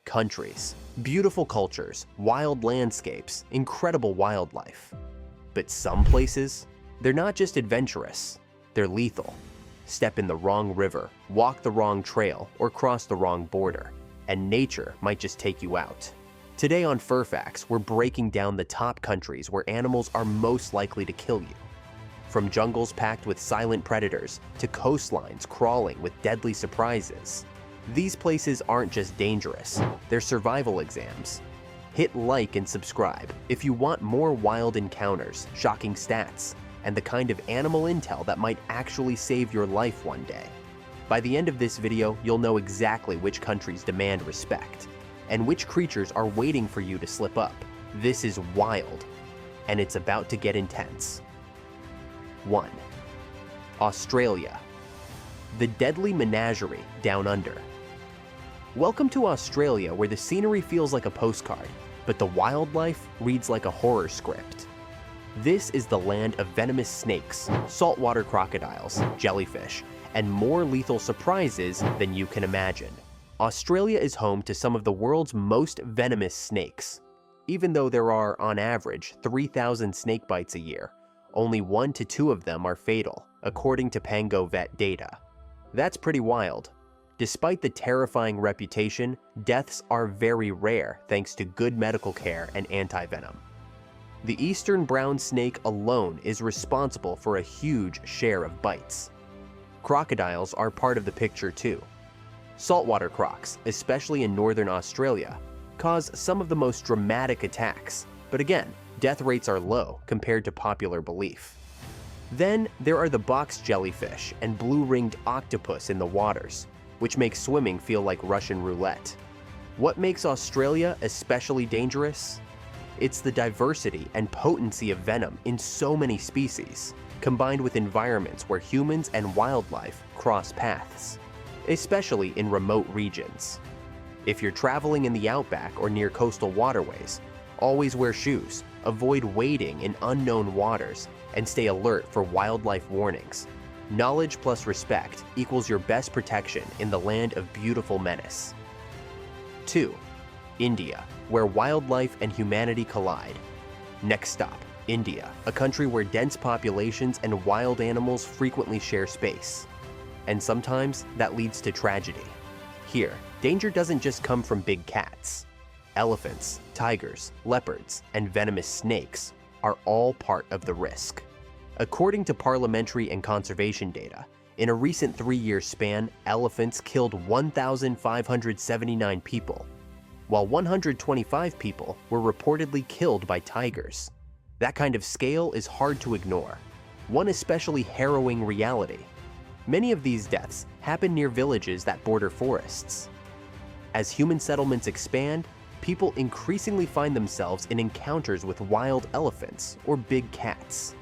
countries, beautiful cultures, wild landscapes, incredible wildlife. But some places, they're not just adventurous, they're lethal. Step in the wrong river, walk the wrong trail, or cross the wrong border, and nature might just take you out. Today on Fur Facts, we're breaking down the top countries where animals are most likely to kill you. From jungles packed with silent predators to coastlines crawling with deadly surprises. These places aren't just dangerous, they're survival exams. Hit like and subscribe if you want more wild encounters, shocking stats, and the kind of animal intel that might actually save your life one day. By the end of this video, you'll know exactly which countries demand respect, and which creatures are waiting for you to slip up. This is wild, and it's about to get intense. 1. Australia. The deadly menagerie down under. Welcome to Australia, where the scenery feels like a postcard, but the wildlife reads like a horror script. This is the land of venomous snakes, saltwater crocodiles, jellyfish, and more lethal surprises than you can imagine. Australia is home to some of the world's most venomous snakes. Even though there are, on average, 3,000 snake bites a year, only 1 to 2 of them are fatal, according to Pango Vet data. That's pretty wild. Despite the terrifying reputation, deaths are very rare thanks to good medical care and anti-venom. The eastern brown snake alone is responsible for a huge share of bites. Crocodiles are part of the picture too. Saltwater crocs, especially in northern Australia, cause some of the most dramatic attacks, but again, death rates are low compared to popular belief. Then there are the box jellyfish and blue-ringed octopus in the waters, which makes swimming feel like Russian roulette. What makes Australia especially dangerous? It's the diversity and potency of venom in so many species, combined with environments where humans and wildlife cross paths, especially in remote regions. If you're traveling in the outback or near coastal waterways, always wear shoes, avoid wading in unknown waters, and stay alert for wildlife warnings. Knowledge plus respect equals your best protection in the land of beautiful menace. 2. India, where wildlife and humanity collide. Next stop, India, a country where dense populations and wild animals frequently share space. And sometimes that leads to tragedy. Here, danger doesn't just come from big cats. Elephants, tigers, leopards, and venomous snakes are all part of the risk. According to parliamentary and conservation data, in a recent 3-year span, elephants killed 1,579 people, while 125 people were reportedly killed by tigers. That kind of scale is hard to ignore. One especially harrowing reality. Many of these deaths happen near villages that border forests. As human settlements expand, people increasingly find themselves in encounters with wild elephants or big cats.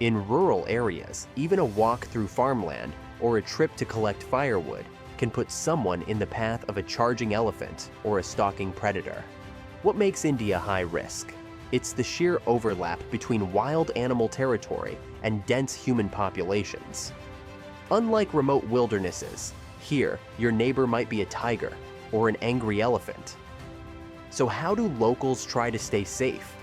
In rural areas, even a walk through farmland or a trip to collect firewood can put someone in the path of a charging elephant or a stalking predator. What makes India high risk? It's the sheer overlap between wild animal territory and dense human populations. Unlike remote wildernesses, here your neighbor might be a tiger or an angry elephant. So how do locals try to stay safe?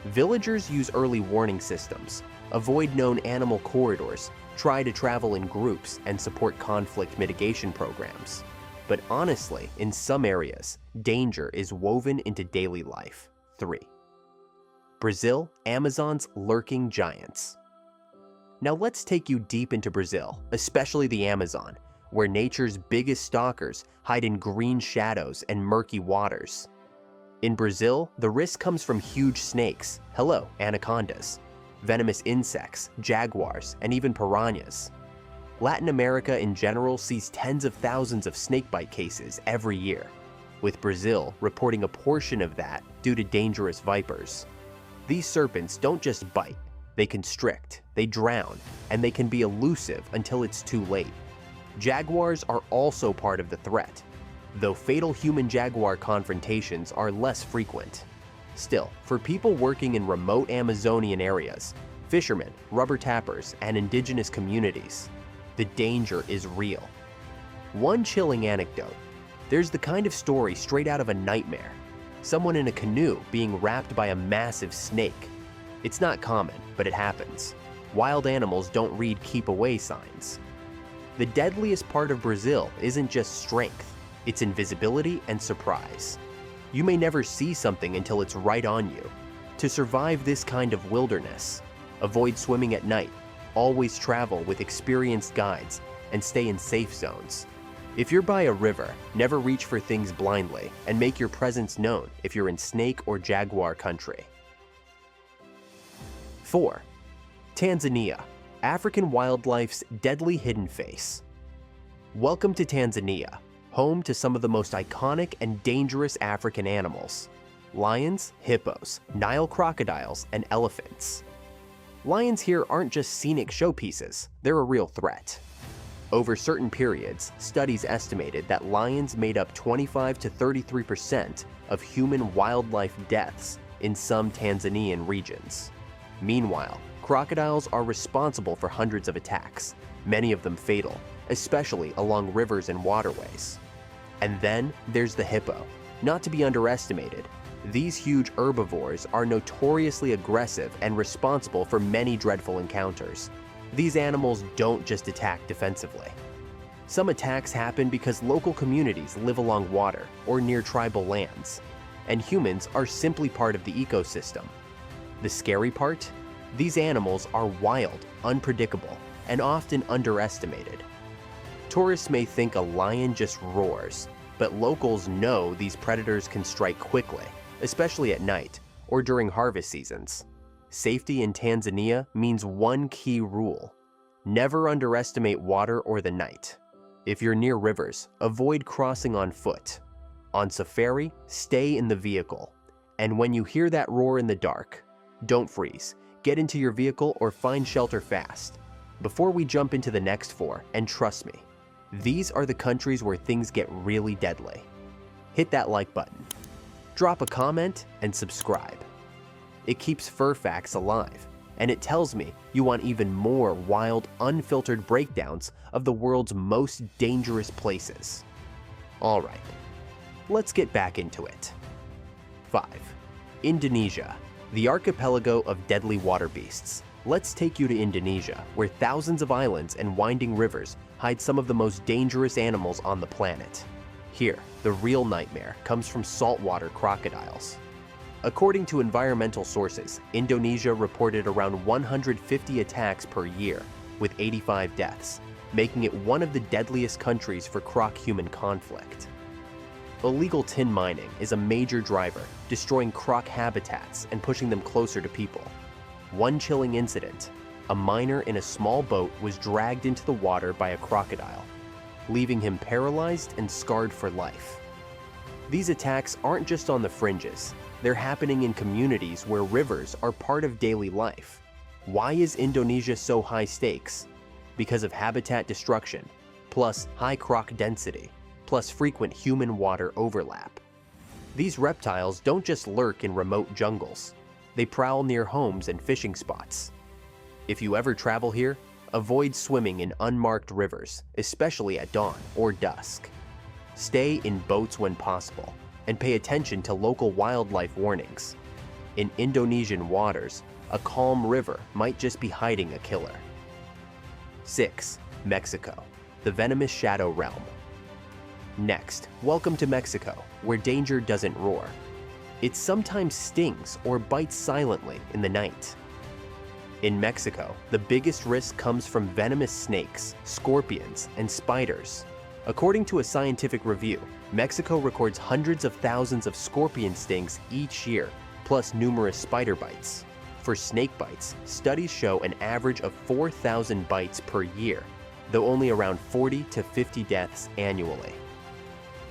Villagers use early warning systems, avoid known animal corridors, try to travel in groups, and support conflict mitigation programs. But honestly, in some areas, danger is woven into daily life. 3. Brazil, Amazon's lurking giants. Now let's take you deep into Brazil, especially the Amazon, where nature's biggest stalkers hide in green shadows and murky waters. In Brazil, the risk comes from huge snakes, hello, anacondas, venomous insects, jaguars, and even piranhas. Latin America in general sees tens of thousands of snakebite cases every year, with Brazil reporting a portion of that due to dangerous vipers. These serpents don't just bite, they constrict, they drown, and they can be elusive until it's too late. Jaguars are also part of the threat, though fatal human-jaguar confrontations are less frequent. Still, for people working in remote Amazonian areas, fishermen, rubber tappers, and indigenous communities, the danger is real. One chilling anecdote: There's the kind of story straight out of a nightmare. Someone in a canoe being wrapped by a massive snake. It's not common, but it happens. Wild animals don't read keep away signs. The deadliest part of Brazil isn't just strength, it's invisibility and surprise. You may never see something until it's right on you. To survive this kind of wilderness, avoid swimming at night, always travel with experienced guides, and stay in safe zones. If you're by a river, never reach for things blindly, and make your presence known if you're in snake or jaguar country. 4. Tanzania, African wildlife's deadly hidden face. Welcome to Tanzania, home to some of the most iconic and dangerous African animals: lions, hippos, Nile crocodiles, and elephants. Lions here aren't just scenic showpieces, they're a real threat. Over certain periods, studies estimated that lions made up 25 to 33% of human wildlife deaths in some Tanzanian regions. Meanwhile, crocodiles are responsible for hundreds of attacks, many of them fatal, especially along rivers and waterways. And then there's the hippo. Not to be underestimated, these huge herbivores are notoriously aggressive and responsible for many dreadful encounters. These animals don't just attack defensively. Some attacks happen because local communities live along water or near tribal lands, and humans are simply part of the ecosystem. The scary part? These animals are wild, unpredictable, and often underestimated. Tourists may think a lion just roars, but locals know these predators can strike quickly, especially at night or during harvest seasons. Safety in Tanzania means one key rule: never underestimate water or the night. If you're near rivers, avoid crossing on foot. On safari, stay in the vehicle. And when you hear that roar in the dark, don't freeze. Get into your vehicle or find shelter fast. Before we jump into the next 4, and trust me, these are the countries where things get really deadly. Hit that like button. Drop a comment and subscribe. It keeps Fur Facts alive, and it tells me you want even more wild, unfiltered breakdowns of the world's most dangerous places. Alright, let's get back into it. 5. Indonesia, the archipelago of deadly water beasts. Let's take you to Indonesia, where thousands of islands and winding rivers hide some of the most dangerous animals on the planet. Here, the real nightmare comes from saltwater crocodiles. According to environmental sources, Indonesia reported around 150 attacks per year, with 85 deaths, making it one of the deadliest countries for croc-human conflict. Illegal tin mining is a major driver, destroying croc habitats and pushing them closer to people. One chilling incident: a miner in a small boat was dragged into the water by a crocodile, leaving him paralyzed and scarred for life. These attacks aren't just on the fringes. They're happening in communities where rivers are part of daily life. Why is Indonesia so high stakes? Because of habitat destruction, plus high croc density, plus frequent human-water overlap. These reptiles don't just lurk in remote jungles. They prowl near homes and fishing spots. If you ever travel here, avoid swimming in unmarked rivers, especially at dawn or dusk. Stay in boats when possible, and pay attention to local wildlife warnings. In Indonesian waters, a calm river might just be hiding a killer. 6. Mexico, the venomous shadow realm. Next, welcome to Mexico, where danger doesn't roar. It sometimes stings or bites silently in the night. In Mexico, the biggest risk comes from venomous snakes, scorpions, and spiders. According to a scientific review, Mexico records hundreds of thousands of scorpion stings each year, plus numerous spider bites. For snake bites, studies show an average of 4,000 bites per year, though only around 40 to 50 deaths annually.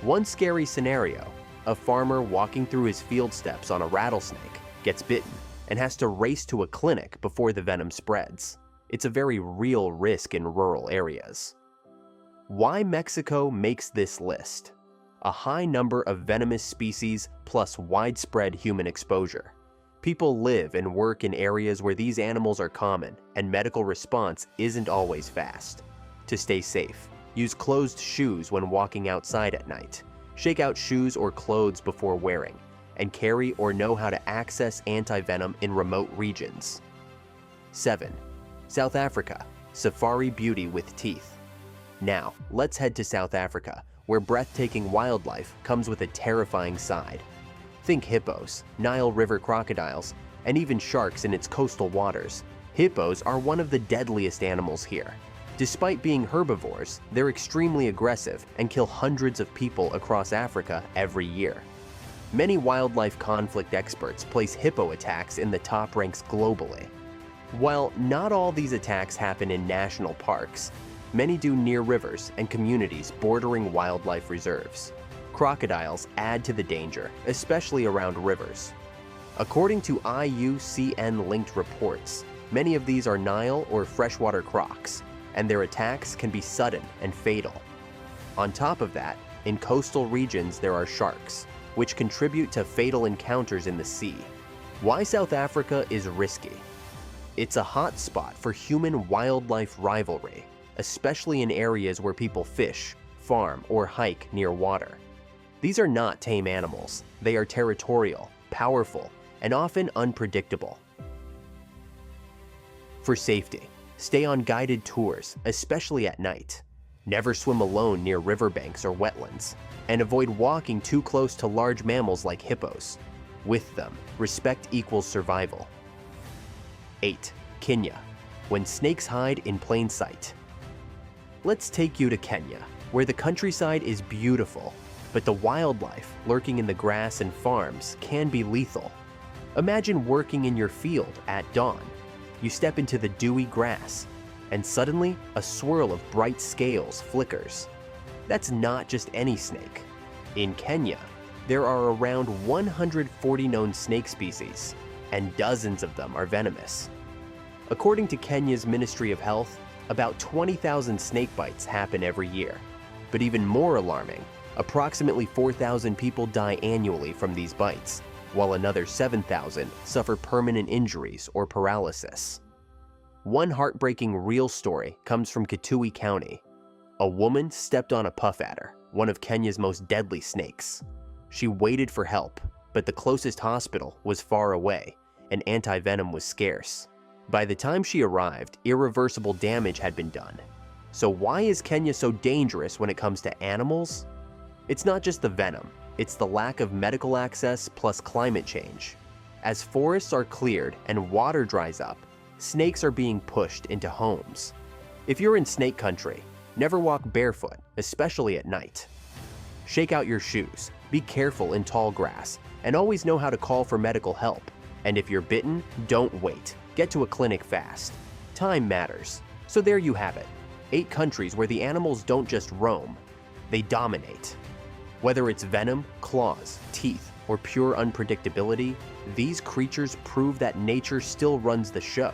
One scary scenario: a farmer walking through his field steps on a rattlesnake, gets bitten, and has to race to a clinic before the venom spreads. It's a very real risk in rural areas. Why Mexico makes this list? A high number of venomous species plus widespread human exposure. People live and work in areas where these animals are common, and medical response isn't always fast. To stay safe, use closed shoes when walking outside at night. Shake out shoes or clothes before wearing, and carry or know how to access anti-venom in remote regions. 7. South Africa, safari beauty with teeth. Now, let's head to South Africa, where breathtaking wildlife comes with a terrifying side. Think hippos, Nile River crocodiles, and even sharks in its coastal waters. Hippos are one of the deadliest animals here. Despite being herbivores, they're extremely aggressive and kill hundreds of people across Africa every year. Many wildlife conflict experts place hippo attacks in the top ranks globally. While not all these attacks happen in national parks, many do near rivers and communities bordering wildlife reserves. Crocodiles add to the danger, especially around rivers. According to IUCN-linked reports, many of these are Nile or freshwater crocs, and their attacks can be sudden and fatal. On top of that, in coastal regions there are sharks, which contribute to fatal encounters in the sea. Why South Africa is risky? It's a hot spot for human-wildlife rivalry, especially in areas where people fish, farm, or hike near water. These are not tame animals. They are territorial, powerful, and often unpredictable. For safety, stay on guided tours, especially at night. Never swim alone near riverbanks or wetlands, and avoid walking too close to large mammals like hippos. With them, respect equals survival. 8. Kenya, when snakes hide in plain sight. Let's take you to Kenya, where the countryside is beautiful, but the wildlife lurking in the grass and farms can be lethal. Imagine working in your field at dawn. You step into the dewy grass, and suddenly a swirl of bright scales flickers. That's not just any snake. In Kenya, there are around 140 known snake species, and dozens of them are venomous. According to Kenya's Ministry of Health, about 20,000 snake bites happen every year. But even more alarming, approximately 4,000 people die annually from these bites, while another 7,000 suffer permanent injuries or paralysis. One heartbreaking real story comes from Kitui County. A woman stepped on a puff adder, one of Kenya's most deadly snakes. She waited for help, but the closest hospital was far away, and anti-venom was scarce. By the time she arrived, irreversible damage had been done. So why is Kenya so dangerous when it comes to animals? It's not just the venom, it's the lack of medical access plus climate change. As forests are cleared and water dries up, snakes are being pushed into homes. If you're in snake country, never walk barefoot, especially at night. Shake out your shoes, be careful in tall grass, and always know how to call for medical help. And if you're bitten, don't wait. Get to a clinic fast. Time matters. So there you have it. 8 countries where the animals don't just roam, they dominate. Whether it's venom, claws, teeth, or pure unpredictability, these creatures prove that nature still runs the show.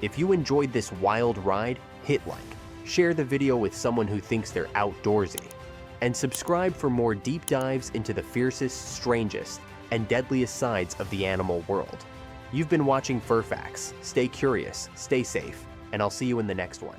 If you enjoyed this wild ride, hit like, share the video with someone who thinks they're outdoorsy, and subscribe for more deep dives into the fiercest, strangest, and deadliest sides of the animal world. You've been watching Fur Facts. Stay curious, stay safe, and I'll see you in the next one.